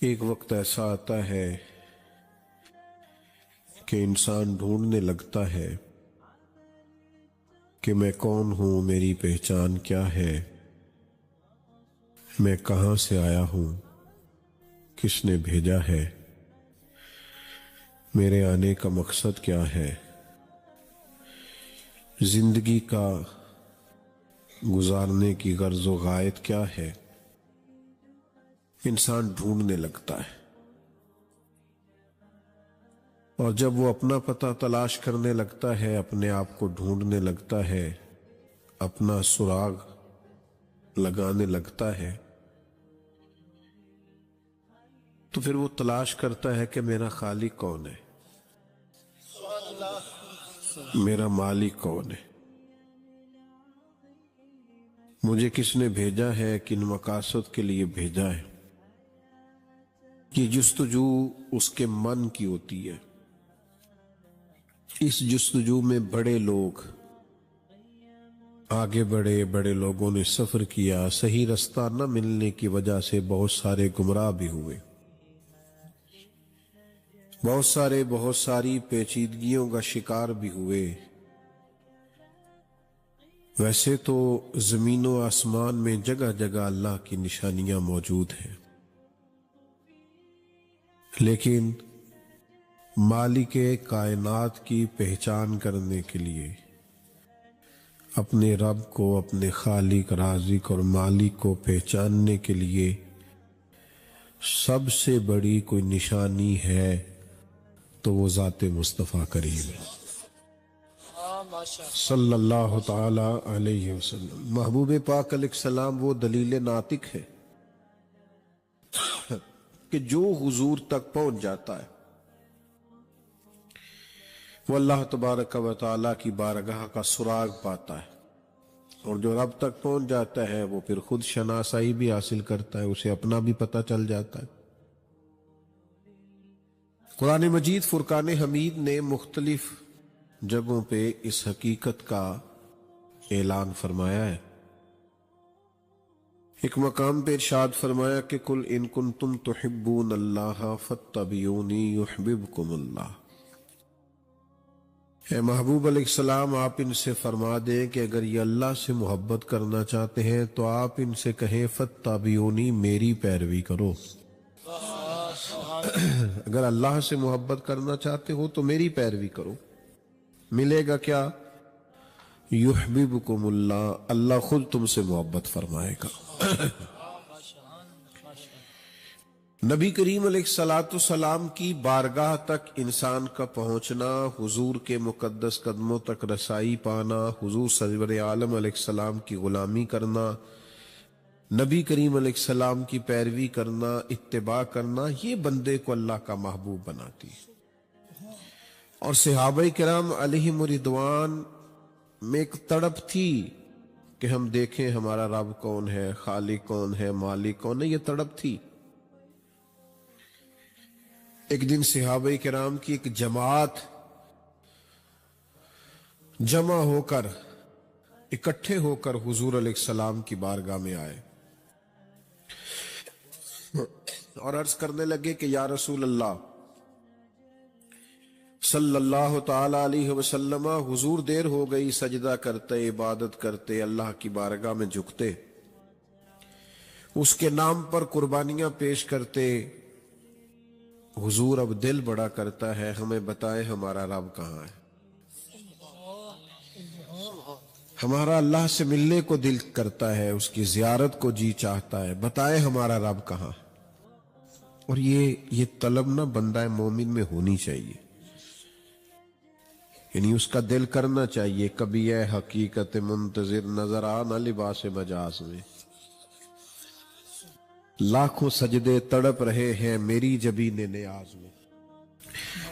ایک وقت ایسا آتا ہے کہ انسان ڈھونڈنے لگتا ہے کہ میں کون ہوں، میری پہچان کیا ہے، میں کہاں سے آیا ہوں، کس نے بھیجا ہے، میرے آنے کا مقصد کیا ہے، زندگی کا گزارنے کی غرض و غایت کیا ہے۔ انسان ڈھونڈنے لگتا ہے، اور جب وہ اپنا پتہ تلاش کرنے لگتا ہے، اپنے آپ کو ڈھونڈنے لگتا ہے، اپنا سراغ لگانے لگتا ہے، تو پھر وہ تلاش کرتا ہے کہ میرا خالق کون ہے، میرا مالک کون ہے، مجھے کس نے بھیجا ہے، کن مقاصد کے لیے بھیجا ہے۔ یہ جستجو اس کے من کی ہوتی ہے۔ اس جستجو میں بڑے لوگ آگے بڑھے، بڑے لوگوں نے سفر کیا، صحیح رستہ نہ ملنے کی وجہ سے بہت سارے گمراہ بھی ہوئے، بہت ساری پیچیدگیوں کا شکار بھی ہوئے۔ ویسے تو زمین و آسمان میں جگہ جگہ اللہ کی نشانیاں موجود ہیں، لیکن مالک کائنات کی پہچان کرنے کے لیے، اپنے رب کو، اپنے خالق، رازق اور مالک کو پہچاننے کے لیے سب سے بڑی کوئی نشانی ہے تو وہ ذات مصطفیٰ کریم ہے صلی اللہ تعالی علیہ وسلم۔ محبوب پاک علیہ السلام وہ دلیل ناطق ہے کہ جو حضور تک پہنچ جاتا ہے وہ اللہ تبارک و تعالیٰ کی بارگاہ کا سراغ پاتا ہے، اور جو رب تک پہنچ جاتا ہے وہ پھر خود شناسائی بھی حاصل کرتا ہے، اسے اپنا بھی پتہ چل جاتا ہے۔ قرآن مجید فرقان حمید نے مختلف جگہوں پہ اس حقیقت کا اعلان فرمایا ہے۔ ایک مقام پہ ارشاد فرمایا کہ قل ان کنتم تحبون اللہ فاتبعونی یحببکم اللہ۔ اے محبوب علیہ السلام، آپ ان سے فرما دیں کہ اگر یہ اللہ سے محبت کرنا چاہتے ہیں تو آپ ان سے کہیں فاتبعونی، میری پیروی کرو۔ اگر اللہ سے محبت کرنا چاہتے ہو تو میری پیروی کرو۔ ملے گا کیا؟ یحببکم اللہ، اللہ خود تم سے محبت فرمائے گا۔ نبی کریم علیہ السلام کی بارگاہ تک انسان کا پہنچنا، حضور کے مقدس قدموں تک رسائی پانا، حضور سرور عالم علیہ السلام کی غلامی کرنا، نبی کریم علیہ السلام کی پیروی کرنا، اتباع کرنا، یہ بندے کو اللہ کا محبوب بناتی ہے۔ اور صحابہ کرام علیہم رضوان میں ایک تڑپ تھی کہ ہم دیکھیں ہمارا رب کون ہے، خالق کون ہے، مالک کون ہے، یہ تڑپ تھی۔ ایک دن صحابہ کرام کی ایک جماعت جمع ہو کر، اکٹھے ہو کر حضور علیہ السلام کی بارگاہ میں آئے اور عرض کرنے لگے کہ یا رسول اللہ صلی اللہ تعالی علیہ وسلم، حضور دیر ہو گئی، سجدہ کرتے، عبادت کرتے، اللہ کی بارگاہ میں جھکتے، اس کے نام پر قربانیاں پیش کرتے، حضور اب دل بڑا کرتا ہے، ہمیں بتائیں ہمارا رب کہاں ہے، ہمارا اللہ سے ملنے کو دل کرتا ہے، اس کی زیارت کو جی چاہتا ہے، بتائیں ہمارا رب کہاں ہے۔ اور یہ طلب نہ بندہ مومن میں ہونی چاہیے، یعنی اس کا دل کرنا چاہیے کبھی اے حقیقت منتظر نظر آنا لباس مجاز میں، لاکھوں سجدے تڑپ رہے ہیں میری جبین نیاز میں۔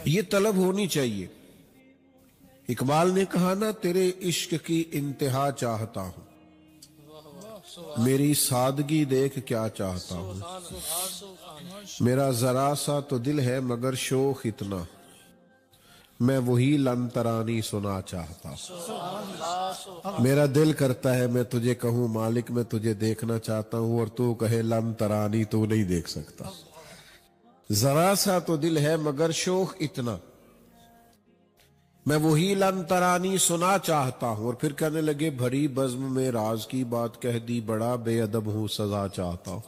یہ طلب ہونی چاہیے۔ اقبال نے کہا نا، تیرے عشق کی انتہا چاہتا ہوں، میری سادگی دیکھ کیا چاہتا ہوں، میرا ذرا سا تو دل ہے مگر شوق اتنا، میں وہی لن ترانی سنا چاہتا ہوں۔ میرا دل کرتا ہے میں تجھے کہوں مالک میں تجھے دیکھنا چاہتا ہوں، اور تو کہے لن ترانی، تو نہیں دیکھ سکتا۔ ذرا سا تو دل ہے مگر شوق اتنا، میں وہی لن ترانی سنا چاہتا ہوں. اور پھر کہنے لگے بھری بزم میں راز کی بات کہہ دی، بڑا بے ادب ہوں سزا چاہتا ہوں.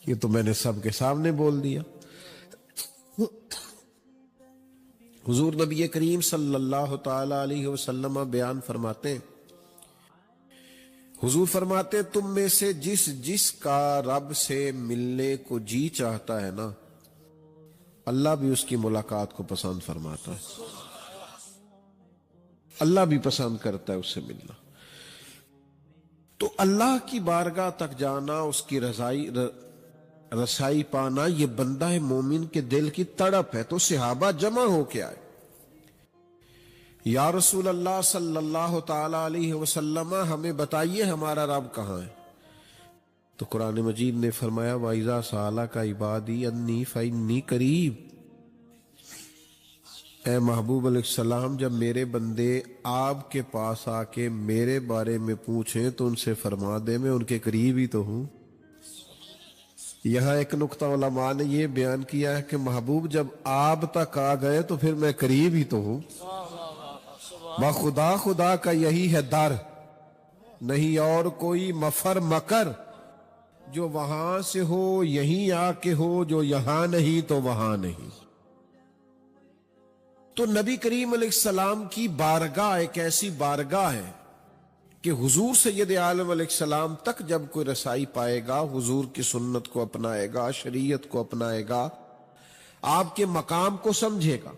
یہ تو میں نے سب کے سامنے بول دیا. حضور نبی کریم صلی اللہ تعالی علیہ وسلم بیان فرماتے ہیں، حضور فرماتے تم میں سے جس کا رب سے ملنے کو جی چاہتا ہے نا، اللہ بھی اس کی ملاقات کو پسند فرماتا ہے. اللہ بھی پسند کرتا ہے اس سے ملنا. تو اللہ کی بارگاہ تک جانا، اس کی رسائی پانا، یہ بندہ مومن کے دل کی تڑپ ہے. تو صحابہ جمع ہو کے آئے، یا رسول اللہ صلی اللہ تعالی علیہ وسلم ہمیں بتائیے ہمارا رب کہاں ہے. تو قرآن مجید نے فرمایا وَإِذَا سَأَلَكَ عِبَادِي أَنِّي فَإِنِّي قَرِيبٌ. اے محبوب علیہ السلام، جب میرے بندے آپ کے پاس آ کے میرے بارے میں پوچھیں تو ان سے فرما دے میں ان کے قریب ہی تو ہوں. یہاں ایک نقطہ علماء نے یہ بیان کیا ہے کہ محبوب جب آپ تک آ گئے تو پھر میں قریب ہی تو ہوں. بخدا خدا کا یہی ہے در، نہیں اور کوئی مفر مکر، جو وہاں سے ہو یہیں آ کے ہو، جو یہاں نہیں تو وہاں نہیں. تو نبی کریم علیہ السلام کی بارگاہ ایک ایسی بارگاہ ہے کہ حضور سید عالم علیہ السلام تک جب کوئی رسائی پائے گا، حضور کی سنت کو اپنائے گا، شریعت کو اپنائے گا، آپ کے مقام کو سمجھے گا،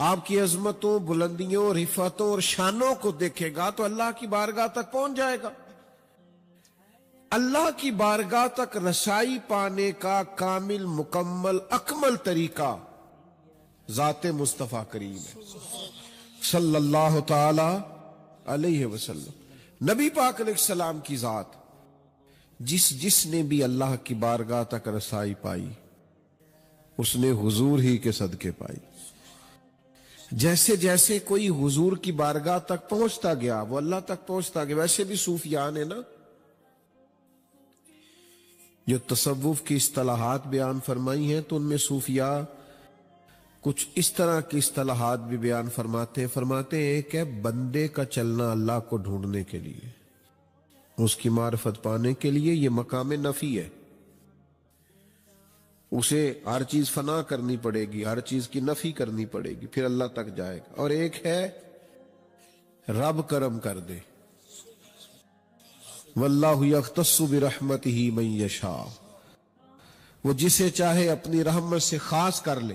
آپ کی عظمتوں، بلندیوں، رفعتوں اور شانوں کو دیکھے گا، تو اللہ کی بارگاہ تک پہنچ جائے گا. اللہ کی بارگاہ تک رسائی پانے کا کامل، مکمل، اکمل طریقہ ذات مصطفیٰ کریم ہے صلی اللہ تعالی علیہ وسلم. نبی پاک علیہ السلام کی ذات، جس نے بھی اللہ کی بارگاہ تک رسائی پائی اس نے حضور ہی کے صدقے پائی. جیسے جیسے کوئی حضور کی بارگاہ تک پہنچتا گیا وہ اللہ تک پہنچتا گیا. ویسے بھی صوفیاء نے نا جو تصوف کی اصطلاحات بیان فرمائی ہیں، تو ان میں صوفیاء کچھ اس طرح کی اصطلاحات بھی بیان فرماتے ہیں کہ بندے کا چلنا اللہ کو ڈھونڈنے کے لیے، اس کی معرفت پانے کے لیے، یہ مقام نفی ہے. اسے ہر چیز فنا کرنی پڑے گی، ہر چیز کی نفی کرنی پڑے گی، پھر اللہ تک جائے گا. اور ایک ہے رب کرم کر دے، واللہ یختص برحمتہ من یشاء، وہ جسے چاہے اپنی رحمت سے خاص کر لے.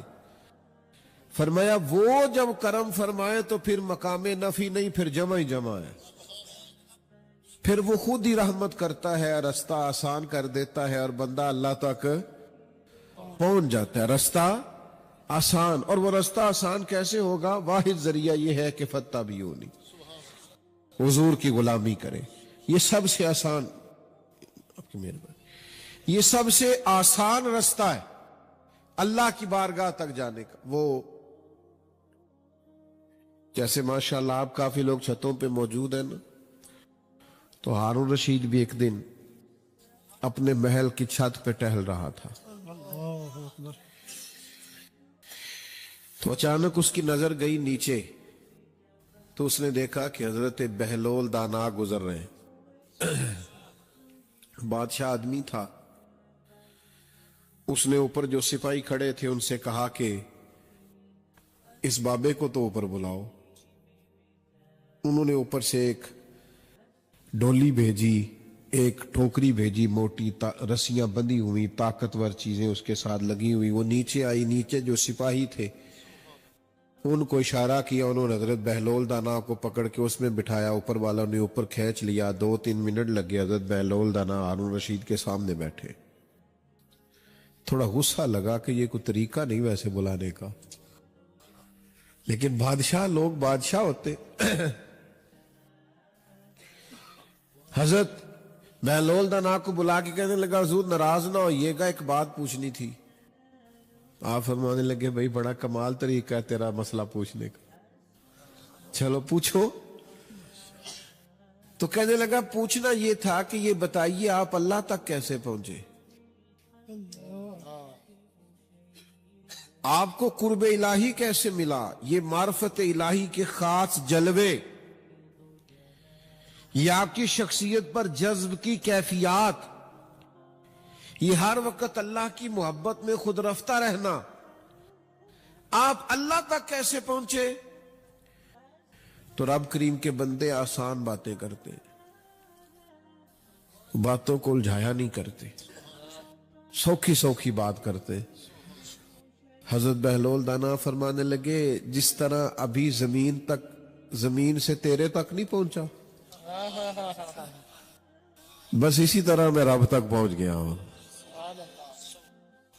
فرمایا وہ جب کرم فرمائے تو پھر مقام نفی نہیں، پھر جمع ہی جمع ہے. پھر وہ خود ہی رحمت کرتا ہے، رستہ آسان کر دیتا ہے اور بندہ اللہ تک پہنچ جاتا ہے. رستہ آسان. اور وہ رستہ آسان کیسے ہوگا؟ واحد ذریعہ یہ ہے کہ فاتبعونی، حضور کی غلامی کرے. یہ سب سے آسان، آپ کی مہربانی، یہ سب سے آسان رستہ ہے اللہ کی بارگاہ تک جانے کا. وہ جیسے ماشاءاللہ آپ کافی لوگ چھتوں پہ موجود ہیں نا، تو ہارون رشید بھی ایک دن اپنے محل کی چھت پہ ٹہل رہا تھا، تو اچانک اس کی نظر گئی نیچے، تو اس نے دیکھا کہ حضرت بہلول دانا گزر رہے ہیں. بادشاہ آدمی تھا. اس نے اوپر جو سپاہی کھڑے تھے ان سے کہا کہ اس بابے کو تو اوپر بلاؤ. انہوں نے اوپر سے ایک ڈولی بھیجی، ایک ٹوکری بھیجی، موٹی رسیاں بندھی ہوئی، طاقتور چیزیں اس کے ساتھ لگی ہوئی. وہ نیچے آئی. نیچے جو سپاہی تھے ان کو اشارہ کیا، انہوں نے حضرت بہلول دانا کو پکڑ کے اس میں بٹھایا. اوپر والوں نے اوپر کھینچ لیا. 2-3 منٹ لگے. حضرت بہلول دانا ہارون رشید کے سامنے بیٹھے. تھوڑا غصہ لگا کہ یہ کوئی طریقہ نہیں ویسے بلانے کا، لیکن بادشاہ لوگ بادشاہ ہوتے. حضرت بہلول دانا کو بلا کے کہنے لگا حضور ناراض نہ ہوئیے گا، ایک بات پوچھنی تھی. آپ فرمانے لگے بھائی بڑا کمال طریقہ ہے تیرا مسئلہ پوچھنے کا، چلو پوچھو. تو کہنے لگا پوچھنا یہ تھا کہ یہ بتائیے آپ اللہ تک کیسے پہنچے؟ آپ کو قرب الہی کیسے ملا؟ یہ معرفت الہی کے خاص جلوے، یہ آپ کی شخصیت پر جذب کی کیفیات، یہ ہر وقت اللہ کی محبت میں خود رفتہ رہنا، آپ اللہ تک کیسے پہنچے؟ تو رب کریم کے بندے آسان باتیں کرتے، باتوں کو الجھایا نہیں کرتے، سوکھی سوکھی بات کرتے۔ حضرت بہلول دانا فرمانے لگے جس طرح ابھی زمین سے تیرے تک نہیں پہنچا، بس اسی طرح میں رب تک پہنچ گیا ہوں۔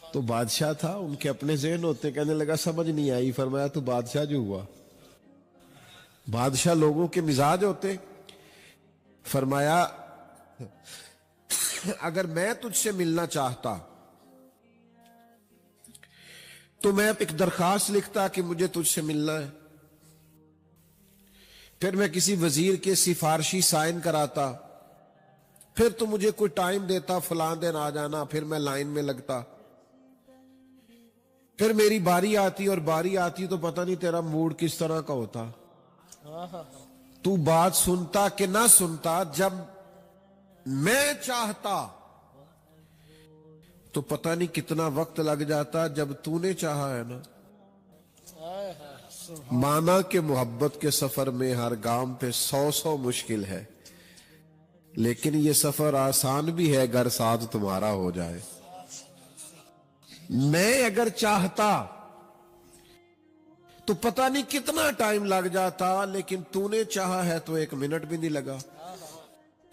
تو بادشاہ تھا، ان کے اپنے ذہن ہوتے، کہنے لگا سمجھ نہیں آئی۔ فرمایا تو بادشاہ جو ہوا، بادشاہ لوگوں کے مزاج ہوتے۔ فرمایا اگر میں تجھ سے ملنا چاہتا تو میں ایک درخواست لکھتا کہ مجھے تجھ سے ملنا ہے، پھر میں کسی وزیر کے سفارشی سائن کراتا، پھر تو مجھے کوئی ٹائم دیتا فلاں دن آ جانا، پھر میں لائن میں لگتا، پھر میری باری آتی، اور باری آتی تو پتہ نہیں تیرا موڈ کس طرح کا ہوتا، تو بات سنتا کہ نہ سنتا۔ جب میں چاہتا تو پتہ نہیں کتنا وقت لگ جاتا، جب تو نے چاہا ہے نا۔ مانا کہ محبت کے سفر میں ہر گام پہ 100 مشکل ہے، لیکن یہ سفر آسان بھی ہے اگر ساتھ تمہارا ہو جائے۔ میں اگر چاہتا تو پتہ نہیں کتنا ٹائم لگ جاتا، لیکن تو نے چاہا ہے تو 1 منٹ بھی نہیں لگا۔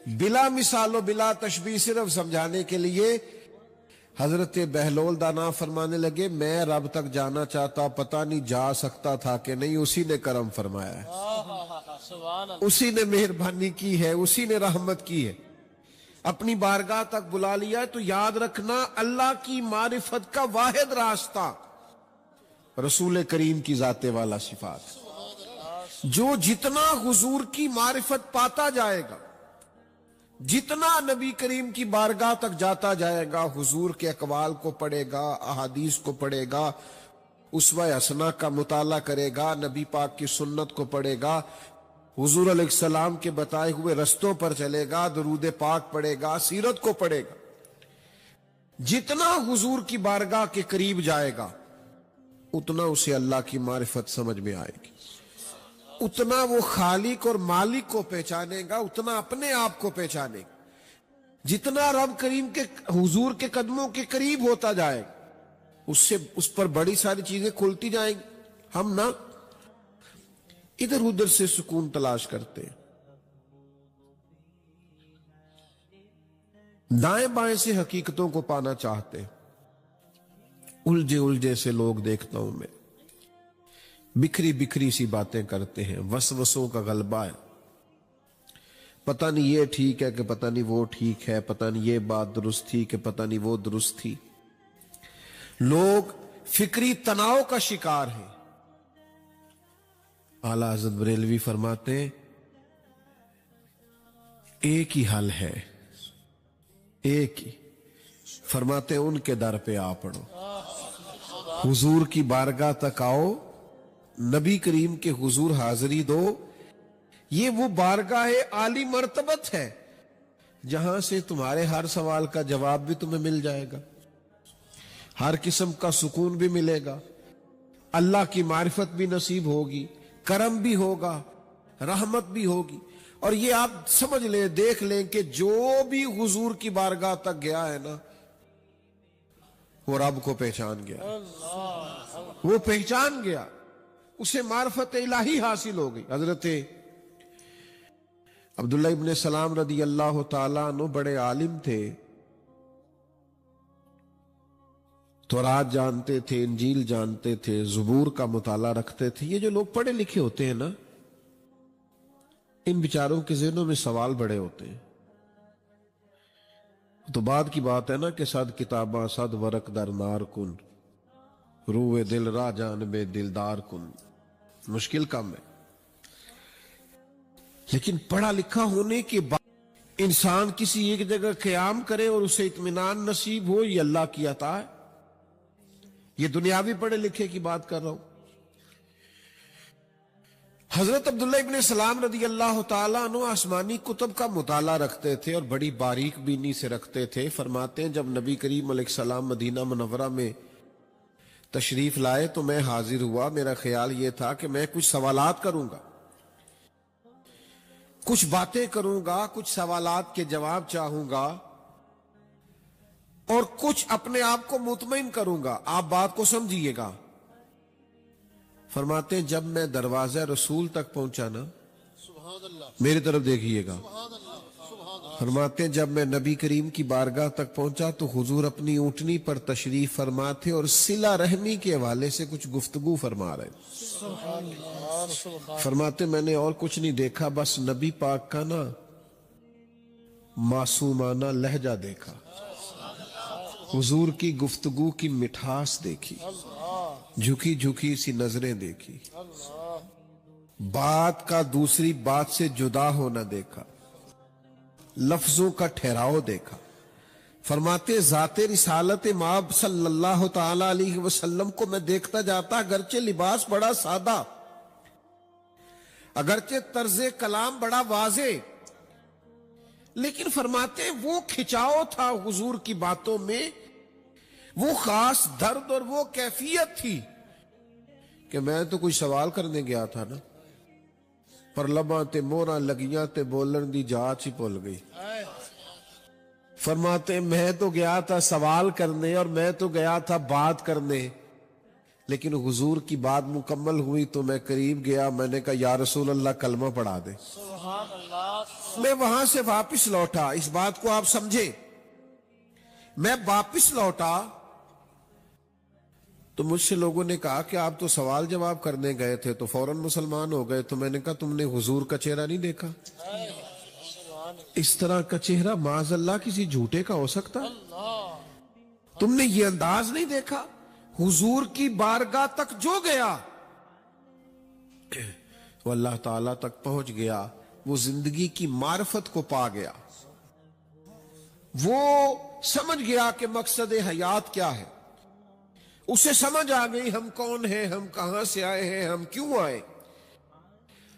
بلا مثال و بلا تشبیہ، صرف سمجھانے کے لیے حضرت بہلول دانا فرمانے لگے میں رب تک جانا چاہتا، پتہ نہیں جا سکتا تھا کہ نہیں، اسی نے کرم فرمایا ہے، اسی نے مہربانی کی ہے، اسی نے رحمت کی ہے، اپنی بارگاہ تک بلا لیا۔ تو یاد رکھنا اللہ کی معرفت کا واحد راستہ رسول کریم کی ذات والا صفات۔ جو جتنا حضور کی معرفت پاتا جائے گا، جتنا نبی کریم کی بارگاہ تک جاتا جائے گا، حضور کے اقوال کو پڑھے گا، احادیث کو پڑھے گا، اسوہ حسنہ کا مطالعہ کرے گا، نبی پاک کی سنت کو پڑھے گا، حضور علیہ السلام کے بتائے ہوئے رستوں پر چلے گا، درود پاک پڑھے گا، سیرت کو پڑھے گا، جتنا حضور کی بارگاہ کے قریب جائے گا اتنا اسے اللہ کی معرفت سمجھ میں آئے گی، اتنا وہ خالق اور مالک کو پہچانے گا، اتنا اپنے آپ کو پہچانے گا۔ جتنا رب کریم کے حضور کے قدموں کے قریب ہوتا جائے گا، اس پر بڑی ساری چیزیں کھلتی جائیں گی۔ ہم نا ادھر ادھر سے سکون تلاش کرتے ہیں، دائیں بائیں سے حقیقتوں کو پانا چاہتے ہیں، الجھے الجھے سے لوگ دیکھتا ہوں میں، بکھری بکھری سی باتیں کرتے ہیں، وسوسوں کا غلبہ ہے، پتہ نہیں یہ ٹھیک ہے کہ پتہ نہیں وہ ٹھیک ہے، پتہ نہیں یہ بات درست تھی کہ پتہ نہیں وہ درست تھی۔ لوگ فکری تناؤ کا شکار ہیں۔ اعلیٰ حضرت بریلوی فرماتے ہیں ایک ہی حل ہے، ایک ہی، فرماتے ہیں ان کے در پہ آ پڑو، حضور کی بارگاہ تک آؤ، نبی کریم کے حضور حاضری دو۔ یہ وہ بارگاہ عالی مرتبت ہے جہاں سے تمہارے ہر سوال کا جواب بھی تمہیں مل جائے گا، ہر قسم کا سکون بھی ملے گا، اللہ کی معرفت بھی نصیب ہوگی، کرم بھی ہوگا، رحمت بھی ہوگی۔ اور یہ آپ سمجھ لیں، دیکھ لیں کہ جو بھی حضور کی بارگاہ تک گیا ہے نا، وہ رب کو پہچان گیا، وہ پہچان گیا، اسے معرفت الہی حاصل ہو گئی۔ حضرت عبداللہ ابن سلام رضی اللہ تعالیٰ عنہ بڑے عالم تھے، تورات جانتے تھے، انجیل جانتے تھے، زبور کا مطالعہ رکھتے تھے۔ یہ جو لوگ پڑھے لکھے ہوتے ہیں نا، ان بیچاروں کے ذہنوں میں سوال بڑے ہوتے ہیں۔ تو بعد کی بات ہے نا کہ صد کتاباں صد ورق در نار کن، روئے دل راہ جانب دلدار کن، مشکل کام ہے، لیکن پڑھا لکھا ہونے کے بعد انسان کسی ایک جگہ قیام کرے اور اسے اطمینان نصیب ہو، یہ اللہ کی عطا ہے۔ یہ دنیاوی پڑھے لکھے کی بات کر رہا ہوں۔ حضرت عبداللہ ابن سلام رضی اللہ تعالیٰ عنہ آسمانی کتب کا مطالعہ رکھتے تھے اور بڑی باریک بینی سے رکھتے تھے۔ فرماتے ہیں جب نبی کریم علیہ السلام مدینہ منورہ میں تشریف لائے تو میں حاضر ہوا۔ میرا خیال یہ تھا کہ میں کچھ سوالات کروں گا، کچھ باتیں کروں گا، کچھ سوالات کے جواب چاہوں گا اور کچھ اپنے آپ کو مطمئن کروں گا۔ آپ بات کو سمجھیے گا۔ فرماتے ہیں جب میں دروازہ رسول تک پہنچا نا، میری طرف دیکھیے گا، فرماتے ہیں جب میں نبی کریم کی بارگاہ تک پہنچا تو حضور اپنی اونٹنی پر تشریف فرما تھے اور صلہ رحمی کے حوالے سے کچھ گفتگو فرما رہے۔ فرماتے میں نے اور کچھ نہیں دیکھا، بس نبی پاک کا نا معصومانہ لہجہ دیکھا، حضور کی گفتگو کی مٹھاس دیکھی، جھکی جھکی سی نظریں دیکھی، بات کا دوسری بات سے جدا ہونا دیکھا، لفظوں کا ٹھہراؤ دیکھا۔ فرماتے ذات رسالت مآب صلی اللہ تعالی علیہ وسلم کو میں دیکھتا جاتا، اگرچہ لباس بڑا سادہ، اگرچہ طرز کلام بڑا واضح، لیکن فرماتے وہ کھچاؤ تھا حضور کی باتوں میں، وہ خاص درد اور وہ کیفیت تھی کہ میں تو کوئی سوال کرنے گیا تھا نا، پر لباں تے موراں لگیاں تے بولن دی جاچ ہی بھول گئی۔ فرماتے میں تو گیا تھا سوال کرنے اور میں تو گیا تھا بات کرنے، لیکن حضور کی بات مکمل ہوئی تو میں قریب گیا، میں نے کہا یا رسول اللہ کلمہ پڑھا دے۔ میں وہاں سے واپس لوٹا، اس بات کو آپ سمجھے، میں واپس لوٹا تو مجھ سے لوگوں نے کہا کہ آپ تو سوال جواب کرنے گئے تھے تو فوراً مسلمان ہو گئے۔ تو میں نے کہا تم نے حضور کا چہرہ نہیں دیکھا؟ اس طرح کا چہرہ معاذ اللہ کسی جھوٹے کا ہو سکتا؟ تم نے یہ انداز نہیں دیکھا؟ حضور کی بارگاہ تک جو گیا وہ اللہ تعالیٰ تک پہنچ گیا، وہ زندگی کی معرفت کو پا گیا، وہ سمجھ گیا کہ مقصد حیات کیا ہے، اسے سمجھ آ گئی ہم کون ہیں، ہم کہاں سے آئے ہیں، ہم کیوں آئے،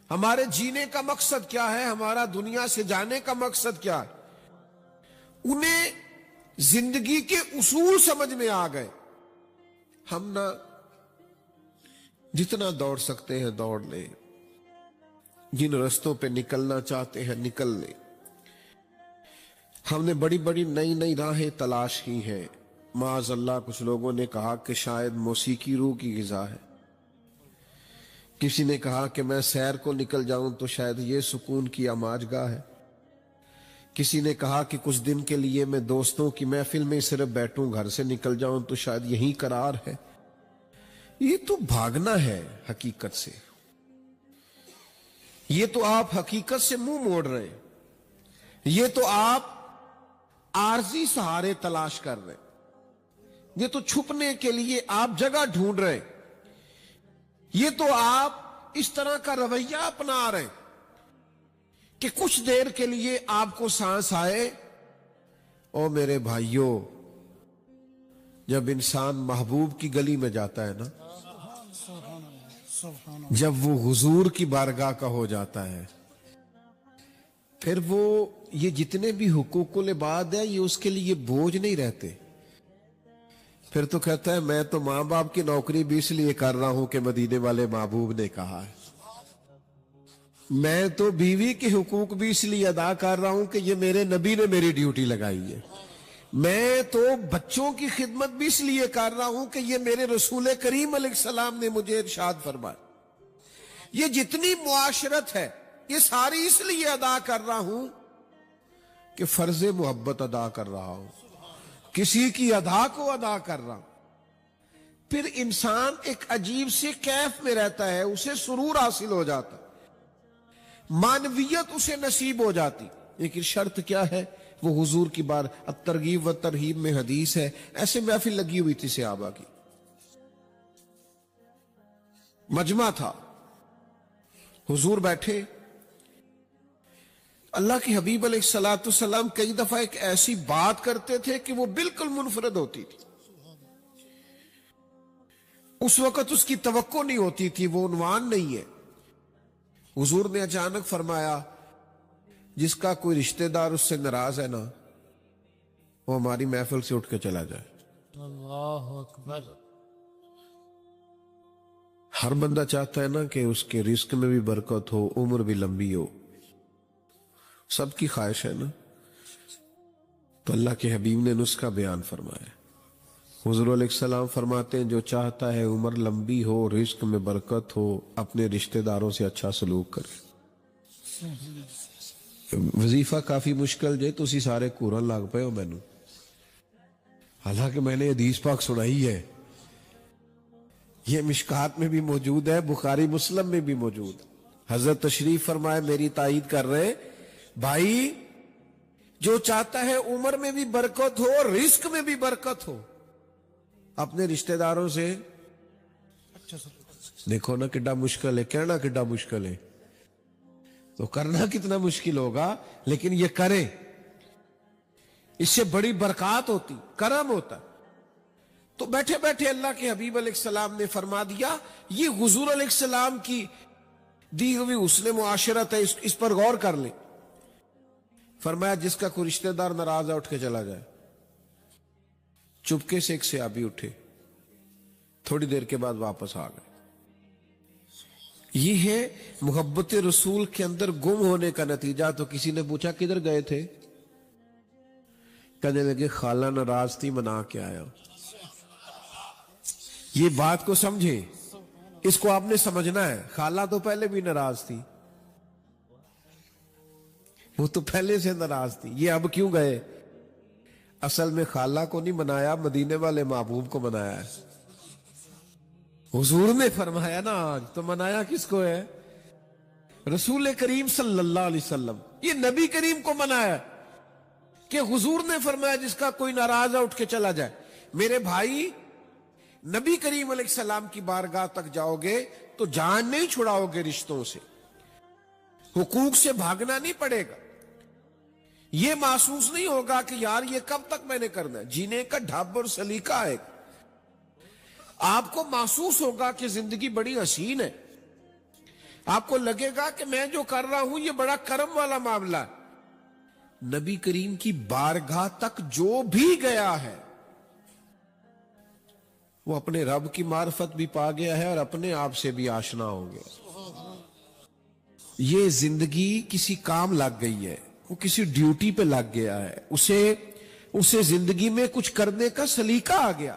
ہمارے جینے کا مقصد کیا ہے، ہمارا دنیا سے جانے کا مقصد کیا ہے۔ انہیں زندگی کے اصول سمجھ میں آ گئے۔ ہم نہ جتنا دوڑ سکتے ہیں دوڑ لیں، جن رستوں پہ نکلنا چاہتے ہیں نکل لیں۔ ہم نے بڑی بڑی نئی نئی راہیں تلاش کی ہیں۔ معاذ اللہ کچھ لوگوں نے کہا کہ شاید موسیقی روح کی غذا ہے، کسی نے کہا کہ میں سیر کو نکل جاؤں تو شاید یہ سکون کی آماج گاہ ہے، کسی نے کہا کہ کچھ دن کے لیے میں دوستوں کی محفل میں صرف بیٹھوں، گھر سے نکل جاؤں تو شاید یہی قرار ہے۔ یہ تو بھاگنا ہے حقیقت سے، یہ تو آپ حقیقت سے منہ موڑ رہے ہیں، یہ تو آپ عارضی سہارے تلاش کر رہے ہیں، یہ تو چھپنے کے لیے آپ جگہ ڈھونڈ رہے ہیں، یہ تو آپ اس طرح کا رویہ اپنا رہے ہیں کہ کچھ دیر کے لیے آپ کو سانس آئے۔ او میرے بھائیوں، جب انسان محبوب کی گلی میں جاتا ہے نا، جب وہ حضور کی بارگاہ کا ہو جاتا ہے، پھر وہ یہ جتنے بھی حقوق العباد ہے یہ اس کے لیے بوجھ نہیں رہتے۔ پھر تو کہتا ہے میں تو ماں باپ کی نوکری بھی اس لیے کر رہا ہوں کہ مدینے والے محبوب نے کہا ہے، میں تو بیوی کے حقوق بھی اس لیے ادا کر رہا ہوں کہ یہ میرے نبی نے میری ڈیوٹی لگائی ہے، میں تو بچوں کی خدمت بھی اس لیے کر رہا ہوں کہ یہ میرے رسول کریم علیہ السلام نے مجھے ارشاد فرمایا، یہ جتنی معاشرت ہے یہ ساری اس لیے ادا کر رہا ہوں کہ فرض محبت ادا کر رہا ہوں، کسی کی ادا کو ادا کر رہا ہوں۔ پھر انسان ایک عجیب سے کیف میں رہتا ہے، اسے سرور حاصل ہو جاتا، معنویت اسے نصیب ہو جاتی، لیکن شرط کیا ہے؟ وہ حضور کی بار الترغیب و ترہیب میں حدیث ہے، ایسے محفل لگی ہوئی تھی صحابہ کی، مجمع تھا، حضور بیٹھے، اللہ کے حبیب علیہ الصلوۃ والسلام کئی دفعہ ایک ایسی بات کرتے تھے کہ وہ بالکل منفرد ہوتی تھی، اس وقت اس کی توقع نہیں ہوتی تھی، وہ عنوان نہیں ہے۔ حضور نے اچانک فرمایا جس کا کوئی رشتہ دار اس سے ناراض ہے نا، وہ ہماری محفل سے اٹھ کے چلا جائے۔ اللہ اکبر۔ ہر بندہ چاہتا ہے نا کہ اس کے رزق میں بھی برکت ہو، عمر بھی لمبی ہو، سب کی خواہش ہے نا۔ تو اللہ کے حبیب نے نسخہ بیان فرمایا۔ حضور علیہ السلام فرماتے ہیں جو چاہتا ہے عمر لمبی ہو، رزق میں برکت ہو، اپنے رشتہ داروں سے اچھا سلوک کرے۔ وظیفہ کافی مشکل جے تسی سارے قرآن لگ پے ہو مینوں، حالانکہ میں نے حدیث پاک سنائی ہے، یہ مشکات میں بھی موجود ہے، بخاری مسلم میں بھی موجود۔ حضرت تشریف فرمائے میری تائید کر رہے، بھائی جو چاہتا ہے عمر میں بھی برکت ہو، رزق میں بھی برکت ہو، اپنے رشتہ داروں سے دیکھو نا کڈا مشکل ہے، کہنا کڈا مشکل ہے، تو کرنا کتنا مشکل ہوگا، لیکن یہ کرے، اس سے بڑی برکات ہوتی، کرم ہوتا۔ تو بیٹھے بیٹھے اللہ کے حبیب علیہ السلام نے فرما دیا، یہ حضور علیہ السلام کی دی ہوئی حسن معاشرت ہے، اس پر غور کر لیں۔ فرمایا جس کا کوئی رشتہ دار ناراض ہے اٹھ کے چلا جائے۔ چپکے سے ایک صحابی اٹھے، تھوڑی دیر کے بعد واپس آ گئے۔ یہ ہے محبت رسول کے اندر گم ہونے کا نتیجہ۔ تو کسی نے پوچھا کدھر گئے تھے؟ کہنے لگے خالہ ناراض تھی، منا کے آیا۔ یہ بات کو سمجھے، اس کو آپ نے سمجھنا ہے۔ خالہ تو پہلے بھی ناراض تھی، وہ تو پہلے سے ناراض تھی، یہ اب کیوں گئے؟ اصل میں خالہ کو نہیں منایا، مدینے والے محبوب کو منایا ہے۔ حضور نے فرمایا نا آج، تو منایا کس کو ہے؟ رسول کریم صلی اللہ علیہ وسلم، یہ نبی کریم کو منایا کہ حضور نے فرمایا جس کا کوئی ناراض ہے اٹھ کے چلا جائے۔ میرے بھائی نبی کریم علیہ السلام کی بارگاہ تک جاؤ گے تو جان نہیں چھڑاؤ گے، رشتوں سے، حقوق سے بھاگنا نہیں پڑے گا، یہ محسوس نہیں ہوگا کہ یار یہ کب تک میں نے کرنا ہے۔ جینے کا ڈھب اور سلیقہ ہے، آپ کو محسوس ہوگا کہ زندگی بڑی حسین ہے، آپ کو لگے گا کہ میں جو کر رہا ہوں یہ بڑا کرم والا معاملہ ہے۔ نبی کریم کی بارگاہ تک جو بھی گیا ہے وہ اپنے رب کی معرفت بھی پا گیا ہے اور اپنے آپ سے بھی آشنا ہو گیا۔ یہ زندگی کسی کام لگ گئی ہے، وہ کسی ڈیوٹی پہ لگ گیا ہے، اسے زندگی میں کچھ کرنے کا سلیقہ آ گیا۔